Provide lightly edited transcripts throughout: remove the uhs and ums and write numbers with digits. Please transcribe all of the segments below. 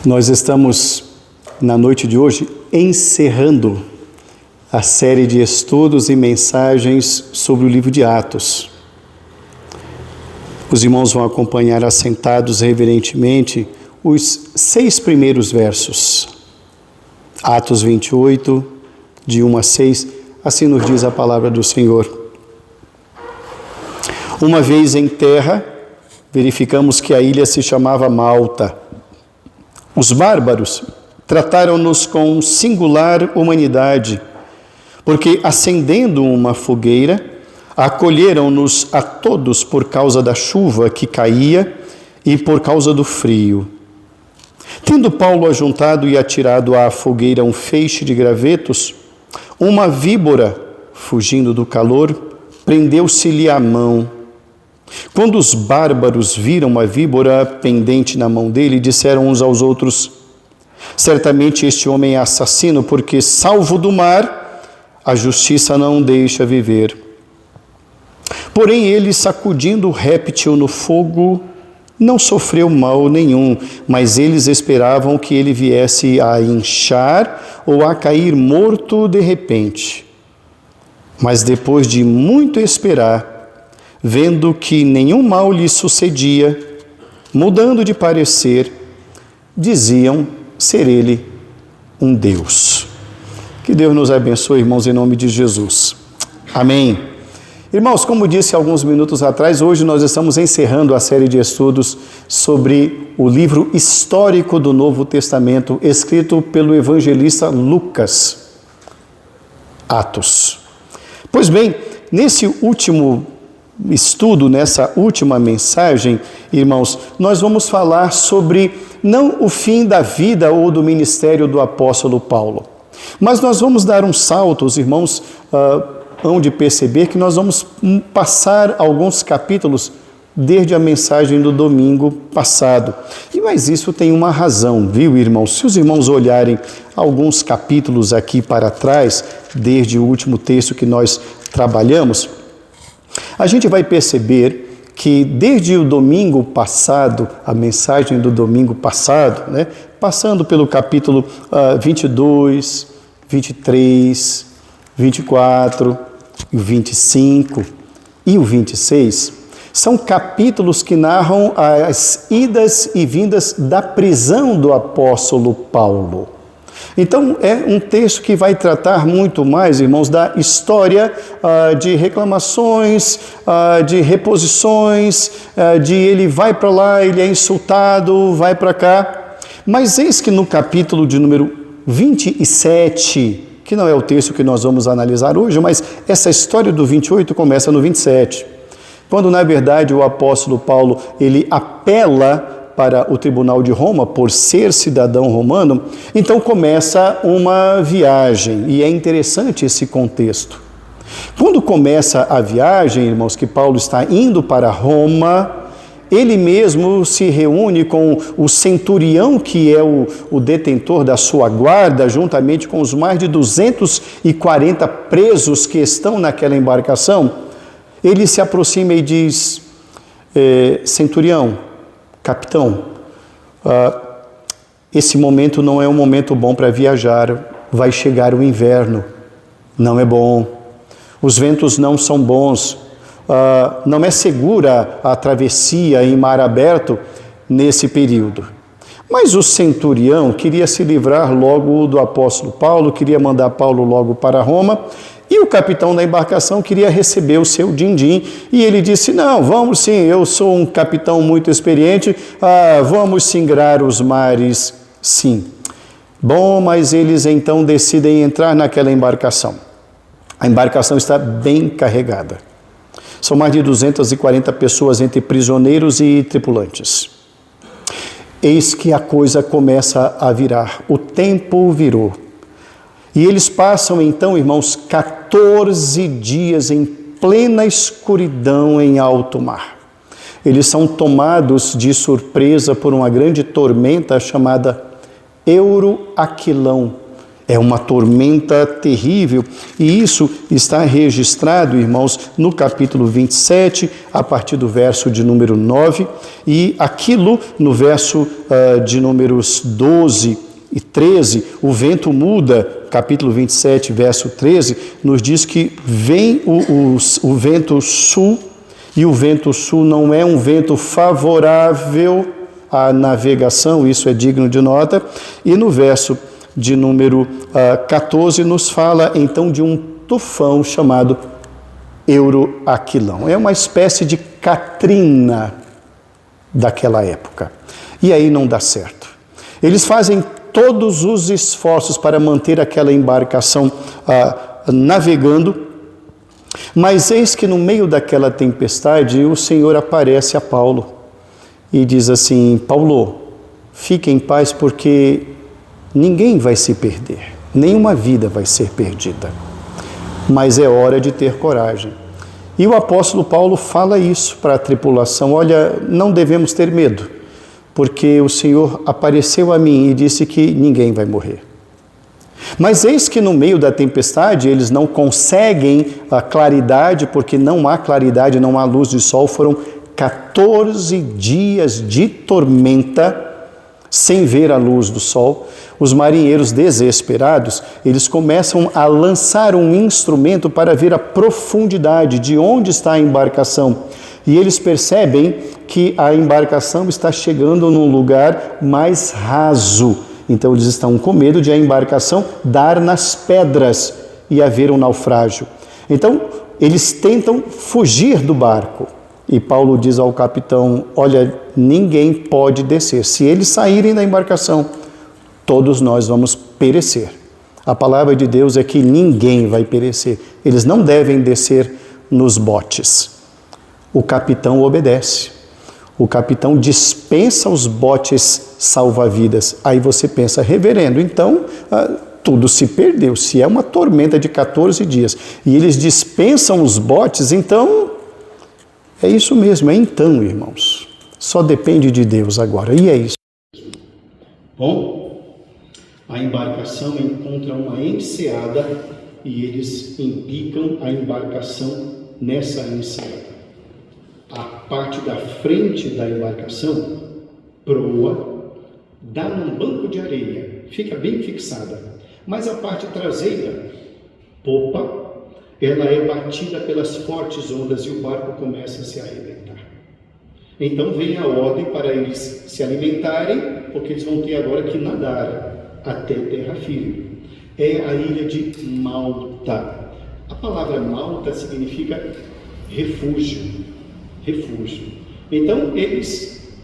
Nós estamos, na noite de hoje, encerrando a série de estudos e mensagens sobre o livro de Atos. Os irmãos vão acompanhar assentados reverentemente os 6 primeiros versos. Atos 28, de 1 a 6, assim nos diz a palavra do Senhor. Uma vez em terra, verificamos que a ilha se chamava Malta. Os bárbaros trataram-nos com singular humanidade, porque, acendendo uma fogueira, acolheram-nos a todos por causa da chuva que caía e por causa do frio. Tendo Paulo ajuntado e atirado à fogueira um feixe de gravetos, uma víbora, fugindo do calor, prendeu-se-lhe à mão. Quando os bárbaros viram a víbora pendente na mão dele, disseram uns aos outros: certamente este homem é assassino, porque, salvo do mar, a justiça não deixa viver. Porém ele, sacudindo o réptil no fogo, não sofreu mal nenhum, mas eles esperavam que ele viesse a inchar ou a cair morto de repente. Mas depois de muito esperar, vendo que nenhum mal lhe sucedia, mudando de parecer, diziam ser ele um Deus. Que Deus nos abençoe, irmãos, em nome de Jesus. Amém. Irmãos, como disse alguns minutos atrás, hoje nós estamos encerrando a série de estudos sobre o livro histórico do Novo Testamento, escrito pelo evangelista Lucas, Atos. Pois bem, nesse último estudo, nessa última mensagem, irmãos, nós vamos falar sobre não o fim da vida ou do ministério do apóstolo Paulo, mas nós vamos dar um salto, os irmãos hão de perceber que nós vamos passar alguns capítulos desde a mensagem do domingo passado. Mas isso tem uma razão, viu, irmãos? Se os irmãos olharem alguns capítulos aqui para trás, desde o último texto que nós trabalhamos, a gente vai perceber que desde o domingo passado, a mensagem do domingo passado, né, passando pelo capítulo 22, 23, 24, o 25 e o 26, são capítulos que narram as idas e vindas da prisão do apóstolo Paulo. Então, é um texto que vai tratar muito mais, irmãos, da história de reclamações, de reposições, de ele vai para lá, ele é insultado, vai para cá. Mas eis que no capítulo de número 27, que não é o texto que nós vamos analisar hoje, mas essa história do 28 começa no 27, quando, na verdade, o apóstolo Paulo, ele apela para o tribunal de Roma, por ser cidadão romano, então começa uma viagem, e é interessante esse contexto. Quando começa a viagem, irmãos, que Paulo está indo para Roma, ele mesmo se reúne com o centurião, que é o detentor da sua guarda, juntamente com os mais de 240 presos que estão naquela embarcação. Ele se aproxima e diz: centurião, capitão, esse momento não é um momento bom para viajar, vai chegar o inverno, não é bom, os ventos não são bons, não é segura a travessia em mar aberto nesse período. Mas o centurião queria se livrar logo do apóstolo Paulo, queria mandar Paulo logo para Roma, e o capitão da embarcação queria receber o seu din-din, e ele disse: não, vamos sim, eu sou um capitão muito experiente, vamos singrar os mares, sim. Bom, mas eles então decidem entrar naquela embarcação. A embarcação está bem carregada. São mais de 240 pessoas entre prisioneiros e tripulantes. Eis que a coisa começa a virar, o tempo virou. E eles passam então, irmãos, 14 dias em plena escuridão em alto mar. Eles são tomados de surpresa por uma grande tormenta chamada Euroaquilão. É uma tormenta terrível, e isso está registrado, irmãos, no capítulo 27, a partir do verso de número 9, e aquilo no verso de números 12 e 13, o vento muda, capítulo 27, verso 13, nos diz que vem o vento sul, e o vento sul não é um vento favorável à navegação, isso é digno de nota, e no verso de número 14 nos fala então de um tufão chamado Euroaquilão. É uma espécie de Katrina daquela época. E aí não dá certo. Eles fazem todos os esforços para manter aquela embarcação navegando, mas eis que no meio daquela tempestade o Senhor aparece a Paulo e diz assim: Paulo, fique em paz, porque ninguém vai se perder, nenhuma vida vai ser perdida, mas é hora de ter coragem. E o apóstolo Paulo fala isso para a tripulação: olha, não devemos ter medo, porque o Senhor apareceu a mim e disse que ninguém vai morrer. Mas eis que no meio da tempestade eles não conseguem a claridade, porque não há claridade, não há luz de sol. Foram 14 dias de tormenta sem ver a luz do sol. Os marinheiros desesperados, eles começam a lançar um instrumento para ver a profundidade de onde está a embarcação. E eles percebem que a embarcação está chegando num lugar mais raso. Então eles estão com medo de a embarcação dar nas pedras e haver um naufrágio. Então eles tentam fugir do barco. E Paulo diz ao capitão: olha, ninguém pode descer. Se eles saírem da embarcação, todos nós vamos perecer. A palavra de Deus é que ninguém vai perecer. Eles não devem descer nos botes. O capitão obedece. O capitão dispensa os botes salva-vidas. Aí você pensa: reverendo, então tudo se perdeu. Se é uma tormenta de 14 dias e eles dispensam os botes, então é isso mesmo. É então, irmãos. Só depende de Deus agora. E é isso. Bom, a embarcação encontra uma enseada e eles embicam a embarcação nessa enseada. A parte da frente da embarcação, proa, dá num banco de areia, fica bem fixada. Mas a parte traseira, popa, ela é batida pelas fortes ondas e o barco começa a se arrebentar. Então vem a ordem para eles se alimentarem, porque eles vão ter agora que nadar até terra firme. É a ilha de Malta. A palavra Malta significa refúgio. Refúgio. Então eles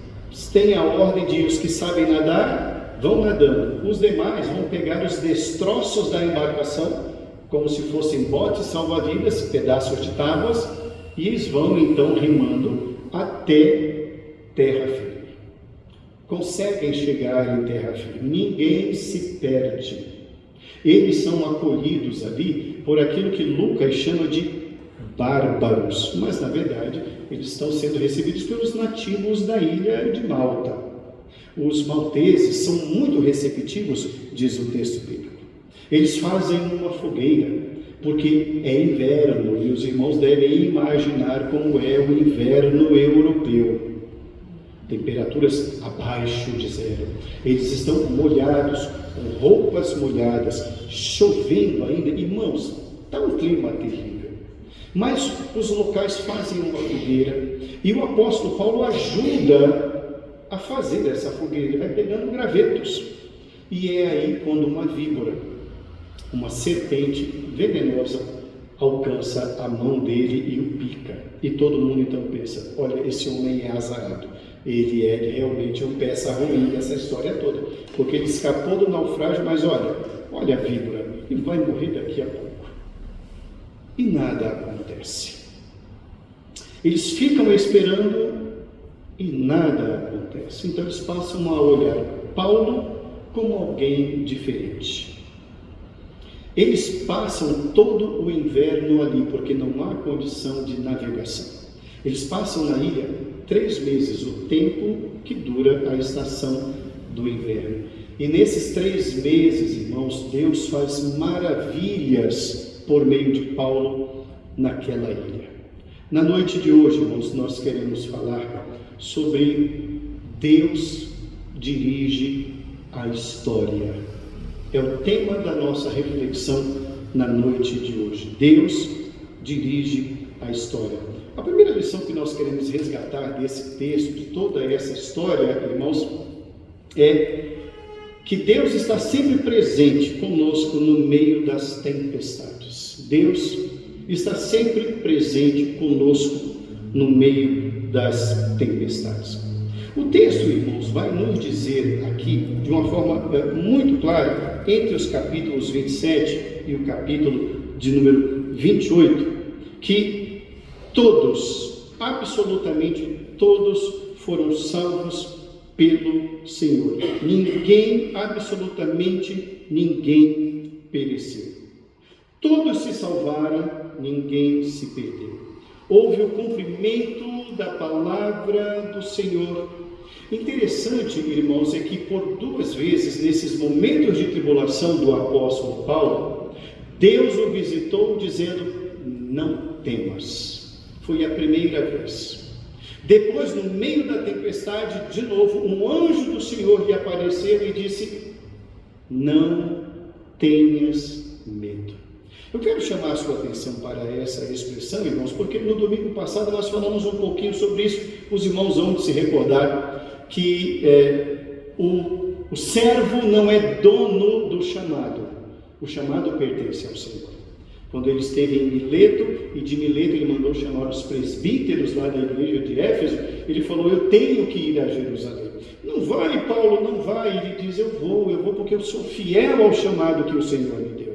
têm a ordem de os que sabem nadar vão nadando, os demais vão pegar os destroços da embarcação, como se fossem botes salva-vidas, pedaços de tábuas, e eles vão então remando até terra firme. Conseguem chegar em terra firme, ninguém se perde. Eles são acolhidos ali por aquilo que Lucas chama de bárbaros, mas na verdade eles estão sendo recebidos pelos nativos da ilha de Malta. Os malteses são muito receptivos, diz o texto bíblico. Eles fazem uma fogueira, porque é inverno, e os irmãos devem imaginar como é o inverno europeu. Temperaturas abaixo de zero. Eles estão molhados, com roupas molhadas, chovendo ainda. Irmãos, está um clima terrível. Mas os locais fazem uma fogueira e o apóstolo Paulo ajuda a fazer essa fogueira. Ele vai pegando gravetos. E é aí quando uma víbora, uma serpente venenosa, alcança a mão dele e o pica. E todo mundo então pensa: olha, esse homem é azarado. Ele é realmente uma peça ruim dessa história toda. Porque ele escapou do naufrágio, mas olha a víbora, ele vai morrer daqui a pouco. E nada acontece. Eles ficam esperando e nada acontece. Então eles passam a olhar Paulo como alguém diferente. Eles passam todo o inverno ali, porque não há condição de navegação. Eles passam na ilha 3 meses, o tempo que dura a estação do inverno. E nesses 3 meses, irmãos, Deus faz maravilhas por meio de Paulo naquela ilha. Na noite de hoje, irmãos, nós queremos falar sobre Deus dirige a história. É o tema da nossa reflexão na noite de hoje. Deus dirige a história. A primeira lição que nós queremos resgatar desse texto, de toda essa história, irmãos, é que Deus está sempre presente conosco no meio das tempestades. Deus está sempre presente conosco no meio das tempestades. O texto, irmãos, vai nos dizer aqui, de uma forma muito clara, entre os capítulos 27 e o capítulo de número 28, que todos, absolutamente todos, foram salvos pelo Senhor. Ninguém, absolutamente ninguém pereceu. Todos se salvaram, ninguém se perdeu. Houve o cumprimento da palavra do Senhor. Interessante, irmãos, é que por 2 vezes, nesses momentos de tribulação do apóstolo Paulo, Deus o visitou dizendo: não temas. Foi a primeira vez. Depois, no meio da tempestade, de novo, um anjo do Senhor lhe apareceu e disse: não tenhas medo. Eu quero chamar a sua atenção para essa expressão, irmãos, porque no domingo passado nós falamos um pouquinho sobre isso. Os irmãos vão se recordar que o servo não é dono do chamado. O chamado pertence ao Senhor. Quando ele esteve em Mileto, e de Mileto ele mandou chamar os presbíteros lá da igreja de Éfeso, ele falou: eu tenho que ir a Jerusalém. Não vai, Paulo, não vai. Ele diz: eu vou porque eu sou fiel ao chamado que o Senhor me deu.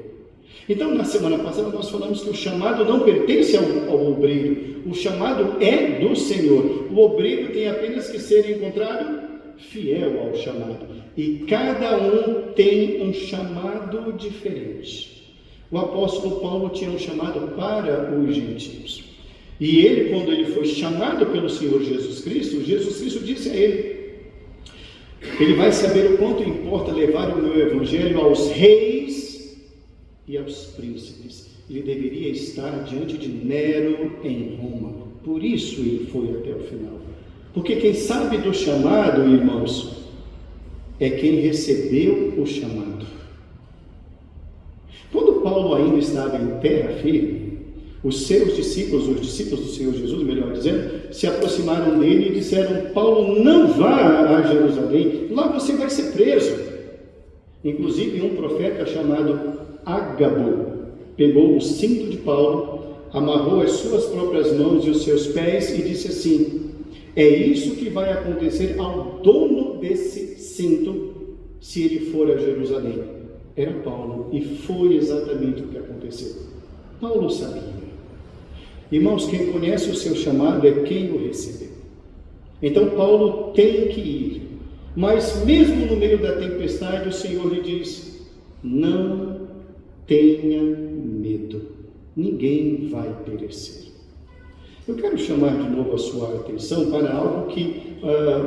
Então, na semana passada nós falamos que o chamado não pertence ao obreiro, o chamado é do Senhor. O obreiro tem apenas que ser encontrado fiel ao chamado, e cada um tem um chamado diferente. O apóstolo Paulo tinha um chamado para os gentios, e ele, quando ele foi chamado pelo Senhor Jesus Cristo disse a ele vai saber o quanto importa levar o meu evangelho aos reis e aos príncipes. Ele deveria estar diante de Nero em Roma. Por isso ele foi até o final. Porque quem sabe do chamado, irmãos, é quem recebeu o chamado. Quando Paulo ainda estava em terra firme, os seus discípulos, os discípulos do Senhor Jesus, melhor dizendo, se aproximaram dele e disseram: Paulo, não vá a Jerusalém, lá você vai ser preso. Inclusive um profeta chamado Ágabo pegou o cinto de Paulo, amarrou as suas próprias mãos e os seus pés e disse assim: é isso que vai acontecer ao dono desse cinto se ele for a Jerusalém. Era Paulo, e foi exatamente o que aconteceu. Paulo sabia. Irmãos, quem conhece o seu chamado é quem o recebeu. Então Paulo tem que ir, mas mesmo no meio da tempestade o Senhor lhe diz: não tenha medo, ninguém vai perecer. Eu quero chamar de novo a sua atenção para algo que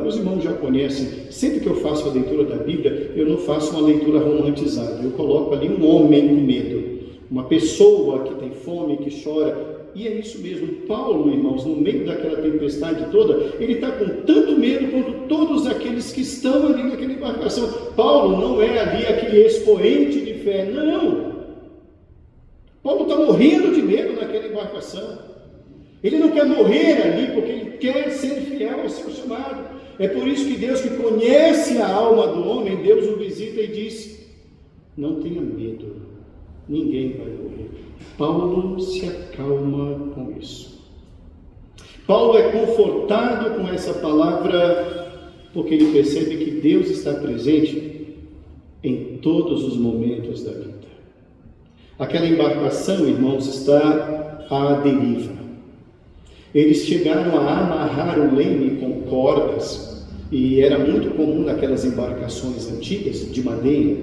os irmãos já conhecem. Sempre que eu faço a leitura da Bíblia, eu não faço uma leitura romantizada. Eu coloco ali um homem com medo, uma pessoa que tem fome, que chora. E é isso mesmo. Paulo, irmãos, no meio daquela tempestade toda, ele está com tanto medo quanto todos aqueles que estão ali naquela embarcação. Paulo não é ali aquele expoente de fé, não. Paulo está morrendo de medo naquela embarcação. Ele não quer morrer ali porque ele quer ser fiel ao seu chamado. É por isso que Deus, que conhece a alma do homem, Deus o visita e diz: não tenha medo, ninguém vai morrer. Paulo se acalma com isso. Paulo é confortado com essa palavra porque ele percebe que Deus está presente em todos os momentos da vida. Aquela embarcação, irmãos, está à deriva. Eles chegaram a amarrar o leme com cordas, e era muito comum naquelas embarcações antigas, de madeira.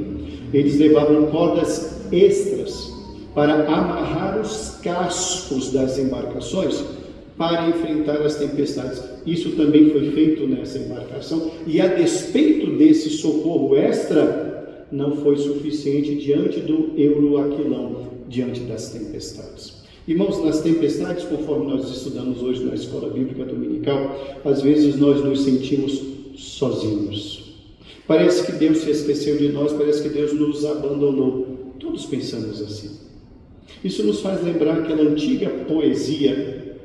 Eles levavam cordas extras para amarrar os cascos das embarcações, para enfrentar as tempestades. Isso também foi feito nessa embarcação, e a despeito desse socorro extra, não foi suficiente diante do Euroaquilão, diante das tempestades. Irmãos, nas tempestades, conforme nós estudamos hoje na escola bíblica dominical, às vezes nós nos sentimos sozinhos. Parece que Deus se esqueceu de nós, parece que Deus nos abandonou. Todos pensamos assim. Isso nos faz lembrar aquela antiga poesia,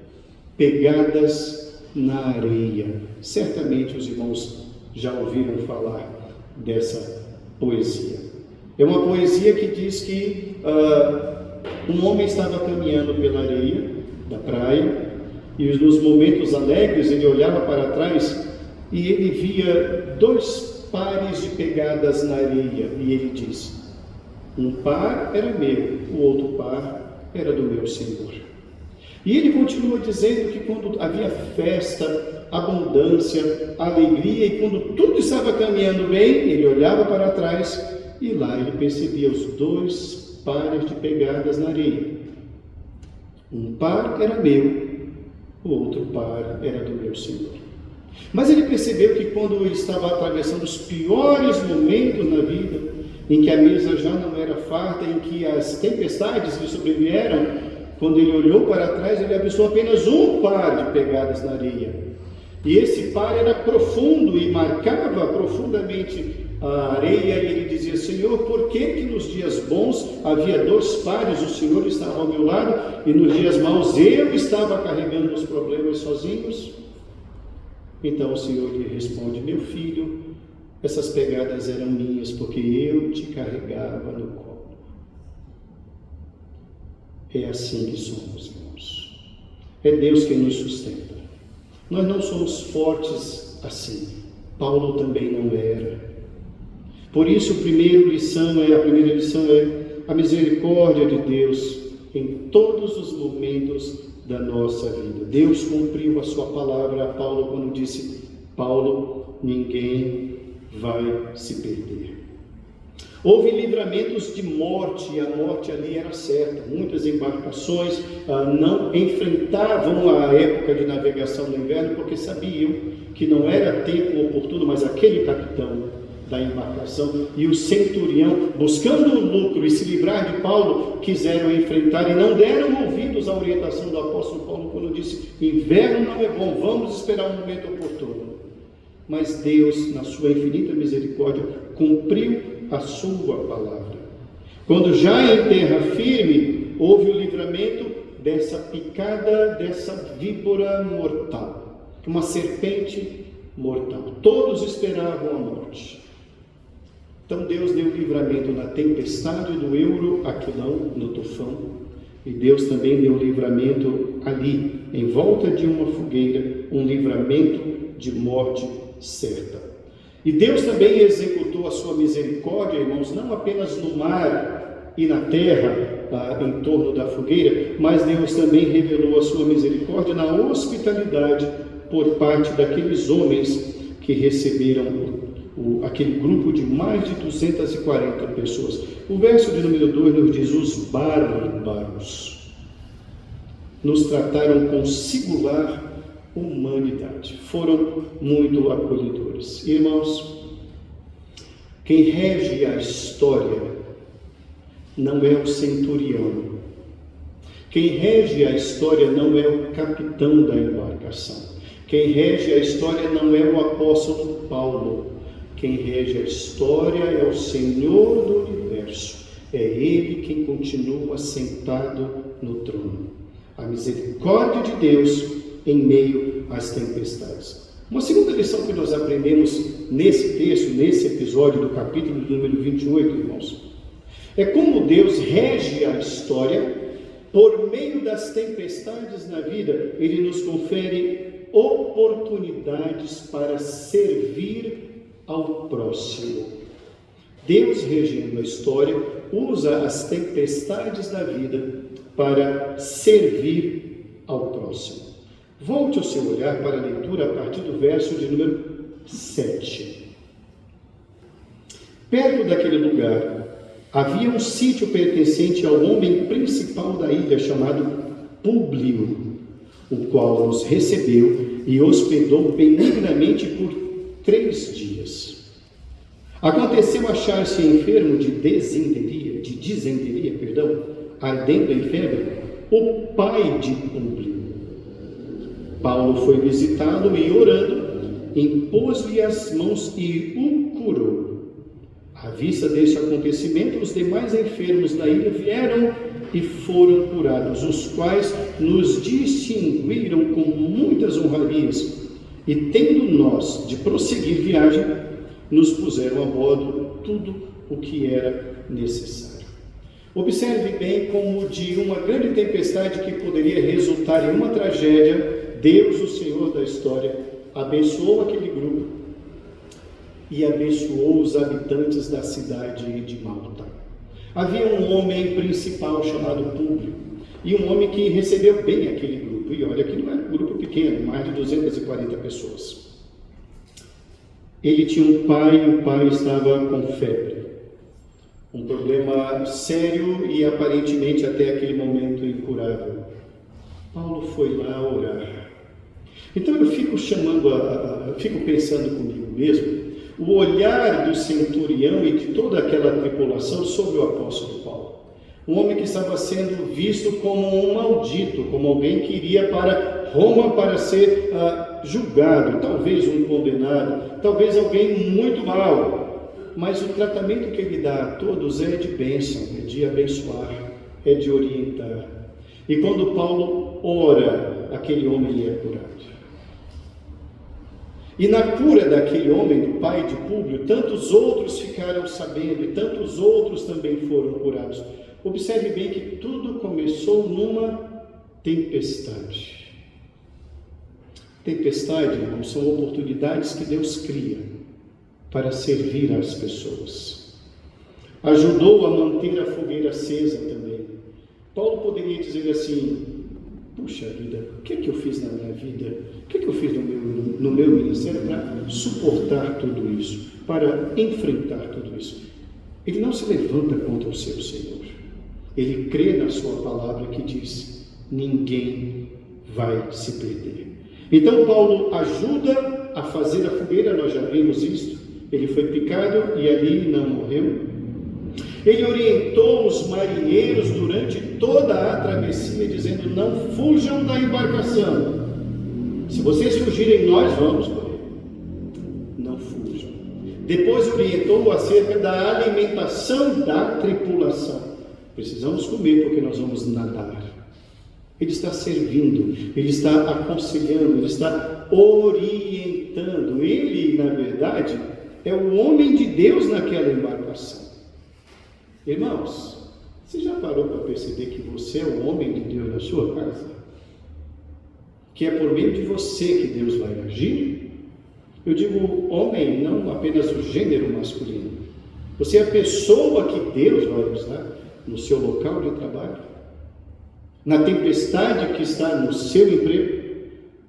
Pegadas na Areia. Certamente os irmãos já ouviram falar dessa poesia. É uma poesia que diz que um homem estava caminhando pela areia da praia, e nos momentos alegres ele olhava para trás e ele via 2 pares de pegadas na areia, e ele disse: um par era meu, o outro par era do meu Senhor. E ele continua dizendo que quando havia festa, abundância, alegria, e quando tudo estava caminhando bem, ele olhava para trás e lá ele percebia os 2 pares de pegadas na areia. Um par era meu, o outro par era do meu Senhor. Mas ele percebeu que quando ele estava atravessando os piores momentos na vida, em que a mesa já não era farta, em que as tempestades lhe sobrevieram, quando ele olhou para trás, ele avistou apenas um par de pegadas na areia. E esse par era profundo e marcava profundamente a areia, e ele dizia: Senhor, por que nos dias bons havia 2 pares, o Senhor estava ao meu lado, e nos dias maus eu estava carregando os problemas sozinhos? Então o Senhor lhe responde: meu filho, essas pegadas eram minhas, porque eu te carregava no colo. É assim que somos, irmãos. É Deus quem nos sustenta. Nós não somos fortes assim. Paulo também não era. Por isso, a primeira lição é a misericórdia de Deus em todos os momentos da nossa vida. Deus cumpriu a sua palavra a Paulo quando disse: Paulo, ninguém vai se perder. Houve livramentos de morte, e a morte ali era certa. Muitas embarcações não enfrentavam a época de navegação no inverno, porque sabiam que não era tempo oportuno, mas aquele capitão da embarcação e o centurião, buscando o lucro e se livrar de Paulo, quiseram enfrentar e não deram ouvidos à orientação do apóstolo Paulo quando disse: inverno não é bom, vamos esperar um momento oportuno. Mas Deus, na sua infinita misericórdia, cumpriu a sua palavra. Quando já em terra firme, houve o livramento dessa picada, dessa víbora mortal, uma serpente mortal. Todos esperavam a morte. Então Deus deu livramento na tempestade do Euroaquilão, no tufão, e Deus também deu livramento ali, em volta de uma fogueira, um livramento de morte certa. E Deus também executou a sua misericórdia, irmãos, não apenas no mar e na terra, em torno da fogueira, mas Deus também revelou a sua misericórdia na hospitalidade por parte daqueles homens que receberam aquele grupo de mais de 240 pessoas. O verso de número 2 nos diz: os bárbaros nos trataram com singular humanidade, foram muito acolhedores. Irmãos, quem rege a história não é o centurião, quem rege a história não é o capitão da embarcação, quem rege a história não é o apóstolo Paulo, quem rege a história é o Senhor do universo, é Ele quem continua sentado no trono. A misericórdia de Deus em meio às tempestades. Uma segunda lição que nós aprendemos nesse texto, nesse episódio do capítulo número 28, irmãos, é como Deus rege a história. Por meio das tempestades na vida, Ele nos confere oportunidades para servir ao próximo. Deus, regendo a história, usa as tempestades da vida para servir ao próximo. Volte o seu olhar para a leitura a partir do verso de número 7. Perto daquele lugar, havia um sítio pertencente ao homem principal da ilha, chamado Públio, o qual nos recebeu e hospedou benignamente por 3 dias. Aconteceu achar-se enfermo de disenteria, ardendo em febre, o pai de Públio. Paulo foi visitá-lo e, orando, impôs-lhe as mãos e o curou. À vista deste acontecimento, os demais enfermos da ilha vieram e foram curados, os quais nos distinguiram com muitas honrarias, e tendo nós de prosseguir viagem, nos puseram a bordo tudo o que era necessário. Observe bem como de uma grande tempestade que poderia resultar em uma tragédia, Deus, o Senhor da história, abençoou aquele grupo e abençoou os habitantes da cidade de Malta. Havia um homem principal chamado Públio, e um homem que recebeu bem aquele grupo. E olha que não era um grupo pequeno, mais de 240 pessoas. Ele tinha um pai, e o pai estava com febre. Um problema sério e aparentemente até aquele momento incurável. Paulo foi lá orar. Então eu fico fico pensando comigo mesmo, o olhar do centurião e de toda aquela tripulação sobre o apóstolo Paulo. Um homem que estava sendo visto como um maldito, como alguém que iria para Roma para ser julgado, talvez um condenado, talvez alguém muito mau. Mas o tratamento que ele dá a todos é de bênção, é de abençoar, é de orientar. E quando Paulo ora, aquele homem é curado. E na cura daquele homem, do pai de Públio, tantos outros ficaram sabendo e tantos outros também foram curados. Observe bem que tudo começou numa tempestade. Tempestade, irmãos, são oportunidades que Deus cria para servir às pessoas. Ajudou a manter a fogueira acesa também. Paulo poderia dizer assim: puxa vida, o que é que eu fiz na minha vida? O que é que eu fiz no meu ministério para suportar tudo isso, para enfrentar tudo isso? Ele não se levanta contra o seu Senhor. Ele crê na sua palavra que diz: ninguém vai se perder. Então Paulo ajuda a fazer a fogueira, nós já vimos isso. Ele foi picado e ali não morreu. Ele orientou os marinheiros durante toda a travessia, dizendo: não fujam da embarcação. Se vocês fugirem, nós vamos morrer. Não fujam. Depois orientou acerca da alimentação da tripulação. Precisamos comer porque nós vamos nadar. Ele está servindo, ele está aconselhando, ele está orientando. Ele, na verdade, é o homem de Deus naquela embarcação. Irmãos, você já parou para perceber que você é o homem de Deus na sua casa? Que é por meio de você que Deus vai agir? Eu digo homem, não apenas o gênero masculino. Você é a pessoa que Deus vai usar no seu local de trabalho, na tempestade que está no seu emprego,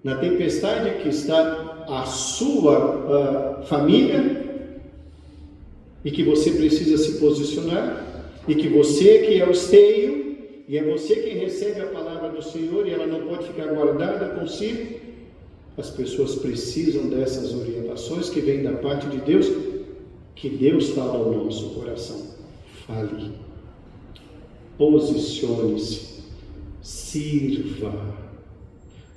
na tempestade que está a sua família, e que você precisa se posicionar, e que você que é o esteio, e é você quem recebe a palavra do Senhor, e ela não pode ficar guardada consigo. As pessoas precisam dessas orientações que vêm da parte de Deus, que Deus fala ao nosso coração. Fale, posicione-se, sirva.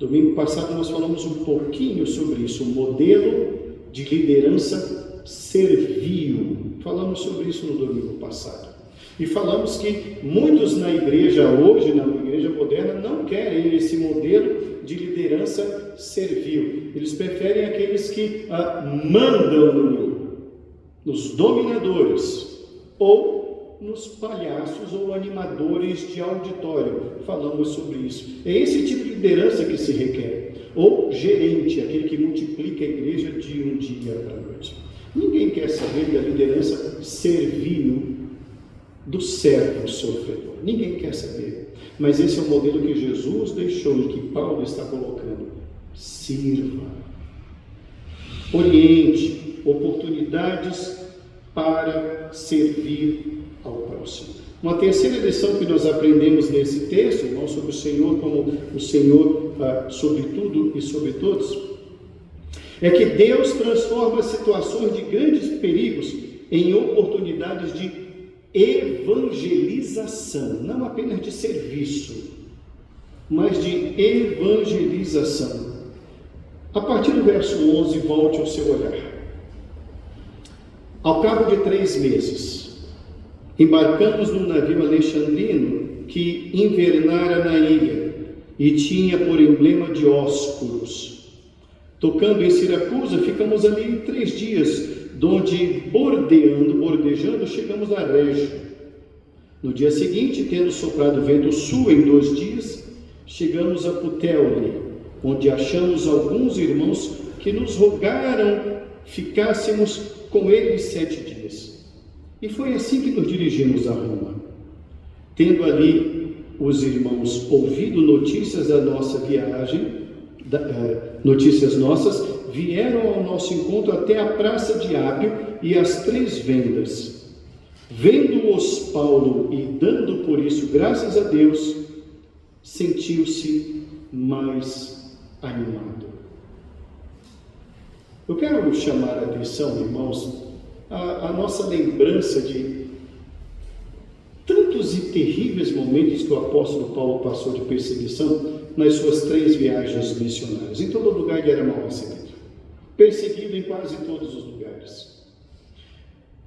Domingo passado nós falamos um pouquinho sobre isso, o modelo de liderança servil. Falamos sobre isso no domingo passado. E falamos que muitos na igreja hoje, na igreja moderna, não querem esse modelo de liderança servil. Eles preferem aqueles que mandam nos dominadores, ou nos palhaços ou animadores de auditório. Falamos sobre isso. É esse tipo de liderança que se requer. Ou gerente, aquele que multiplica a igreja de um dia para a noite. Ninguém quer saber da liderança servil do servo sofredor. Ninguém quer saber. Mas esse é o modelo que Jesus deixou e que Paulo está colocando. Sirva. Oriente. Oportunidades para servir ao próximo. Uma terceira lição que nós aprendemos nesse texto, irmão, sobre o Senhor como o Senhor sobre tudo e sobre todos, é que Deus transforma situações de grandes perigos em oportunidades de evangelização, não apenas de serviço, mas de evangelização. A partir do verso 11, volte o seu olhar. Ao cabo de 3 meses, embarcamos num navio alexandrino que invernara na ilha e tinha por emblema Dióscuros. Tocando em Siracusa, ficamos ali 3 dias, donde bordejando, chegamos a Régio. No dia seguinte, tendo soprado vento sul em 2 dias, chegamos a Puteoli, onde achamos alguns irmãos que nos rogaram ficássemos com eles 7 dias. E foi assim que nos dirigimos a Roma. Tendo ali os irmãos ouvido notícias da nossa viagem, notícias nossas, vieram ao nosso encontro até a praça de Ápio e as 3 vendas. Vendo-os Paulo e dando por isso graças a Deus, sentiu-se mais animado. Eu quero chamar a atenção, irmãos, a nossa lembrança de tantos e terríveis momentos que o apóstolo Paulo passou de perseguição nas suas 3 viagens missionárias. Em todo lugar ele era mal recebido, perseguido em quase todos os lugares.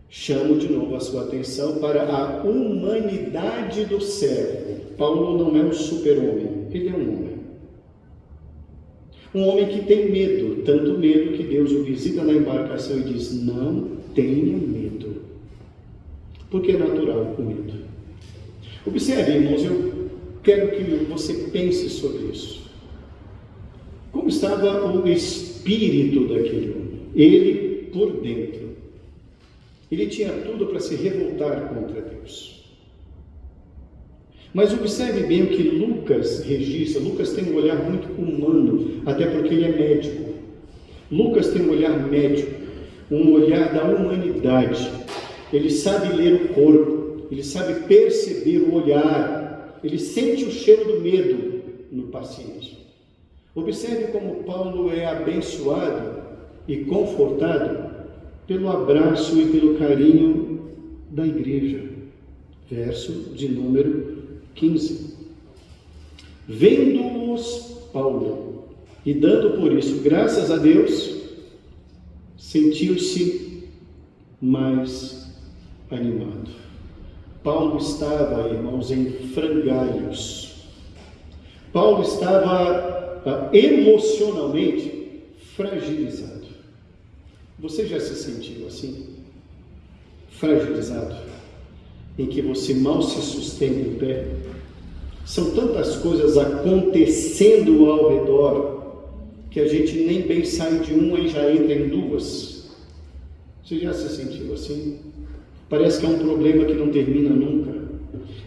Chamo de novo a sua atenção para a humanidade do servo. Paulo não é um super-homem, ele é um homem. Um homem que tem medo, tanto medo que Deus o visita na embarcação e diz: não tenha medo, porque é natural o medo. Observe, irmãos, eu quero que você pense sobre isso. Como estava o espírito daquele homem? Ele por dentro. Ele tinha tudo para se revoltar contra Deus. Mas observe bem o que Lucas registra. Lucas tem um olhar muito humano, até porque ele é médico. Lucas tem um olhar médico, um olhar da humanidade. Ele sabe ler o corpo, ele sabe perceber o olhar, ele sente o cheiro do medo no paciente. Observe como Paulo é abençoado e confortado pelo abraço e pelo carinho da igreja. Verso de número 15. Vendo-os Paulo e dando por isso graças a Deus, sentiu-se mais animado. Paulo estava, irmãos, em frangalhos. Paulo estava emocionalmente fragilizado. Você já se sentiu assim? Fragilizado? Em que você mal se sustenta em pé? São tantas coisas acontecendo ao redor que a gente nem bem sai de uma e já entra em 2. Você já se sentiu assim? Parece que é um problema que não termina nunca.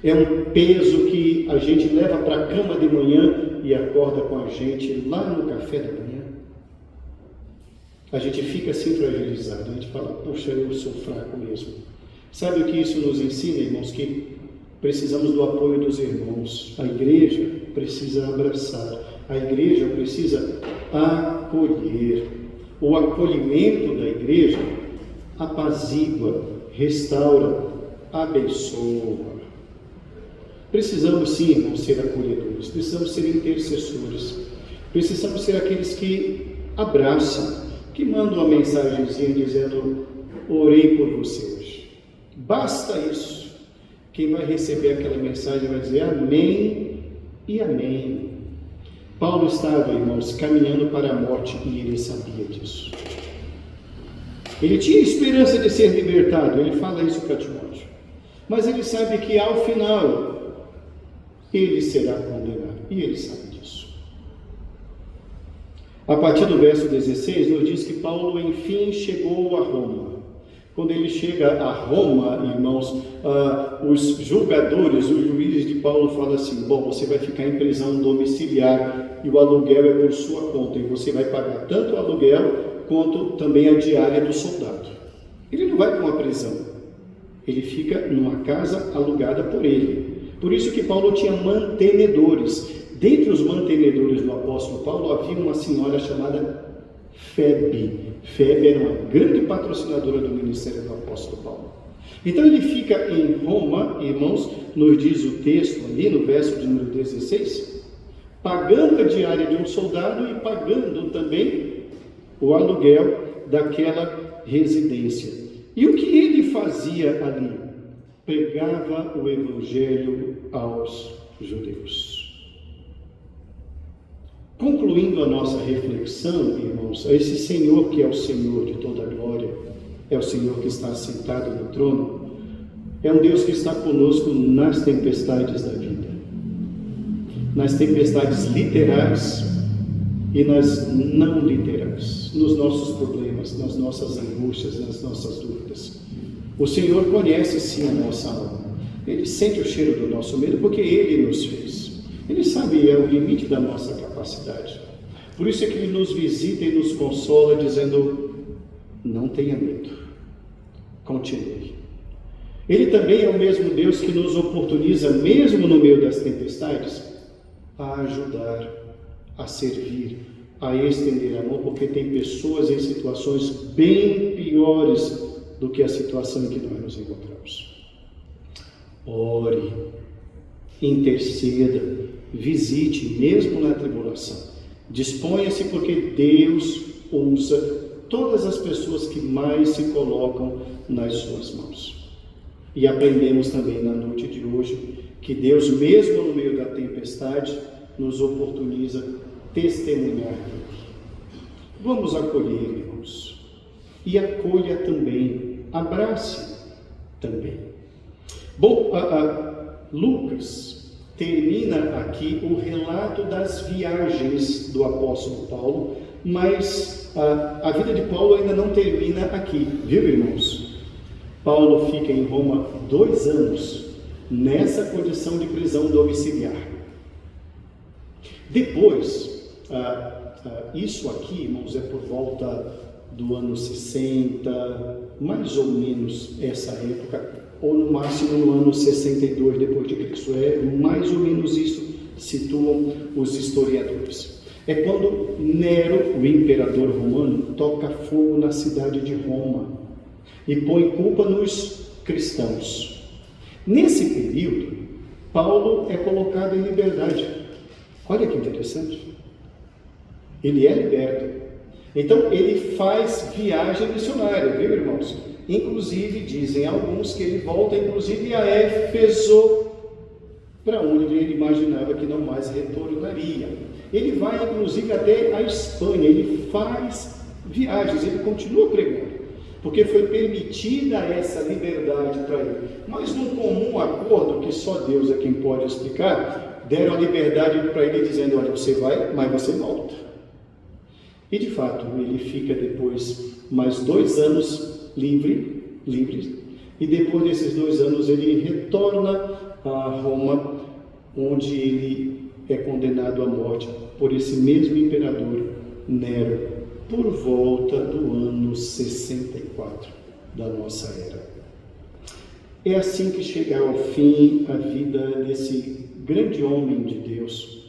É um peso que a gente leva para a cama de manhã e acorda com a gente lá no café da manhã. A gente fica assim fragilizado, a gente fala: poxa, eu sou fraco mesmo. Sabe o que isso nos ensina, irmãos? Que precisamos do apoio dos irmãos. A igreja precisa abraçar, a igreja precisa acolher. O acolhimento da igreja apazigua, restaura, abençoa. Precisamos sim, irmãos, ser acolhedores, precisamos ser intercessores, precisamos ser aqueles que abraçam, que mandam uma mensagenzinha dizendo: orei por você hoje. Basta isso. Quem vai receber aquela mensagem vai dizer amém e amém. Paulo estava, irmãos, caminhando para a morte e ele sabia disso. Ele tinha esperança de ser libertado, ele fala isso para Timóteo. Mas ele sabe que ao final ele será condenado e ele sabe disso. A partir do verso 16, nos diz que Paulo, enfim, chegou a Roma. Quando ele chega a Roma, irmãos, os julgadores, os juízes de Paulo falam assim: bom, você vai ficar em prisão domiciliar e o aluguel é por sua conta, e você vai pagar tanto o aluguel quanto também a diária do soldado. Ele não vai para uma prisão, Ele fica numa casa alugada por ele. Por isso que Paulo tinha mantenedores. Dentre os mantenedores do apóstolo Paulo havia uma senhora chamada Febe. Febe era uma grande patrocinadora do ministério do apóstolo Paulo. Então ele fica em Roma, irmãos, nos diz o texto ali no verso de número 16, pagando a diária de um soldado e pagando também o aluguel daquela residência. E o que ele fazia ali? Pregava o evangelho aos judeus. Concluindo a nossa reflexão, irmãos, esse Senhor que é o Senhor de toda a glória, é o Senhor que está assentado no trono, é um Deus que está conosco nas tempestades da vida, nas tempestades literais e nas não literais, nos nossos problemas, nas nossas angústias, nas nossas dúvidas. O Senhor conhece sim a nossa alma, Ele sente o cheiro do nosso medo porque Ele nos fez. Ele sabe o limite da nossa capacidade. Por isso é que Ele nos visita e nos consola dizendo, não tenha medo, continue. Ele também é o mesmo Deus que nos oportuniza, mesmo no meio das tempestades, a ajudar, a servir, a estender amor, porque tem pessoas em situações bem piores do que a situação em que nós nos encontramos. Ore, interceda, visite, mesmo na tribulação. Disponha-se, porque Deus usa todas as pessoas que mais se colocam nas suas mãos. E aprendemos também na noite de hoje que Deus, mesmo no meio da tempestade, nos oportuniza testemunhar dele. Vamos acolher, irmãos, e acolha também, abrace também. Bom, Lucas termina aqui o relato das viagens do apóstolo Paulo, mas a vida de Paulo ainda não termina aqui, viu, irmãos? Paulo fica em Roma 2 anos, nessa condição de prisão domiciliar. Depois, isso aqui, irmãos, é por volta do ano 60, mais ou menos essa época, ou no máximo no ano 62 depois de Cristo. É mais ou menos isso situam os historiadores. É quando Nero, o imperador romano, toca fogo na cidade de Roma e põe culpa nos cristãos. Nesse período, Paulo é colocado em liberdade. Olha que interessante. Ele é liberto. Então, ele faz viagem missionária, viu, irmãos? Inclusive, dizem alguns que ele volta, inclusive, a Éfeso, para onde ele imaginava que não mais retornaria. Ele vai, inclusive, até a Espanha. Ele faz viagens, ele continua pregando, porque foi permitida essa liberdade para ele. Mas, num comum acordo, que só Deus é quem pode explicar, deram a liberdade para ele, dizendo, olha, você vai, mas você volta. E, de fato, ele fica depois mais 2 anos livre, e depois desses 2 anos ele retorna a Roma, onde ele é condenado à morte por esse mesmo imperador Nero, por volta do ano 64 da nossa era. É assim que chega ao fim a vida desse grande homem de Deus,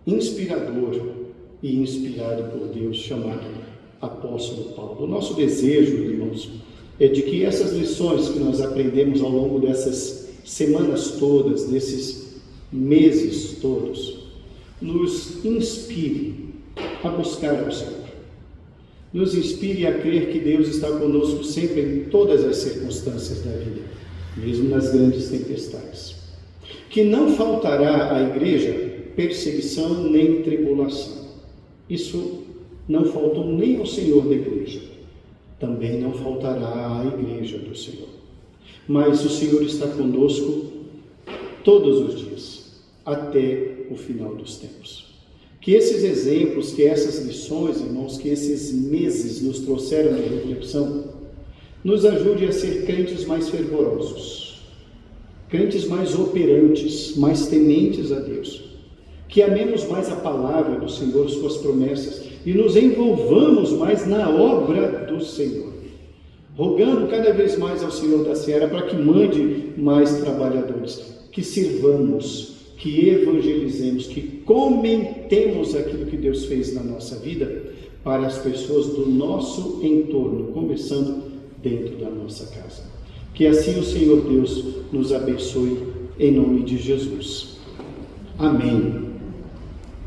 inspirador e inspirado por Deus, chamado apóstolo Paulo. O nosso desejo, irmãos, é de que essas lições que nós aprendemos ao longo dessas semanas todas, desses meses todos, nos inspire a buscar ao Senhor. Nos inspire a crer que Deus está conosco sempre em todas as circunstâncias da vida, mesmo nas grandes tempestades. Que não faltará à igreja perseguição nem tribulação. Isso não faltou nem ao Senhor da igreja, também não faltará à igreja do Senhor. Mas o Senhor está conosco todos os dias, até o final dos tempos. Que esses exemplos, que essas lições, irmãos, que esses meses nos trouxeram de reflexão, nos ajude a ser crentes mais fervorosos, crentes mais operantes, mais tementes a Deus, que amemos mais a palavra do Senhor, suas promessas, e nos envolvamos mais na obra do Senhor. rogando cada vez mais ao Senhor da Seara para que mande mais trabalhadores, que sirvamos, que evangelizemos, que comentemos aquilo que Deus fez na nossa vida para as pessoas do nosso entorno, começando dentro da nossa casa. Que assim o Senhor Deus nos abençoe, em nome de Jesus. Amém.